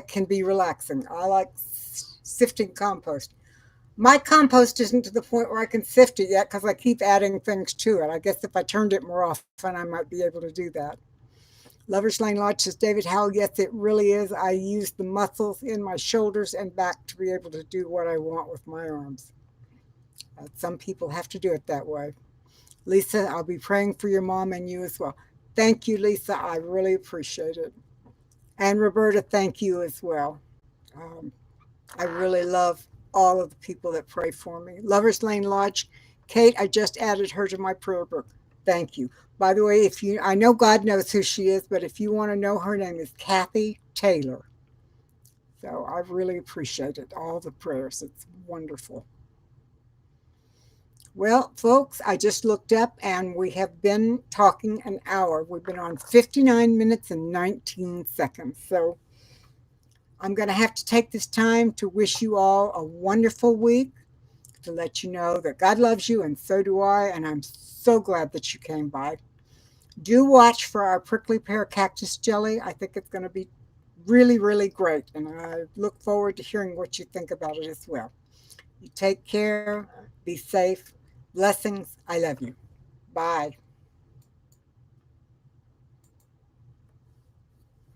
can be relaxing. I like sifting compost. My compost isn't to the point where I can sift it yet because I keep adding things to it. I guess if I turned it more often, I might be able to do that. Lover's Lane Lodge says, David Howell, yes, it really is. I use the muscles in my shoulders and back to be able to do what I want with my arms. Some people have to do it that way. Lisa, I'll be praying for your mom and you as well. Thank you, Lisa. I really appreciate it. And Roberta, thank you as well. Um, I really love all of the people that pray for me. Lovers Lane Lodge, Kate, I just added her to my prayer book. Thank you. By the way, I know God knows who she is, but if you want to know, her name is Kathy Taylor. So I really appreciate it. All the prayers. It's wonderful. Well, folks, I just looked up and we have been talking an hour. We've been on 59 minutes and 19 seconds. So I'm going to have to take this time to wish you all a wonderful week. to let you know that God loves you, and so do I. And I'm so glad that you came by. Do watch for our prickly pear cactus jelly. I think it's going to be really, really great. And I look forward to hearing what you think about it as well. You take care, be safe. Blessings. I love you. Bye.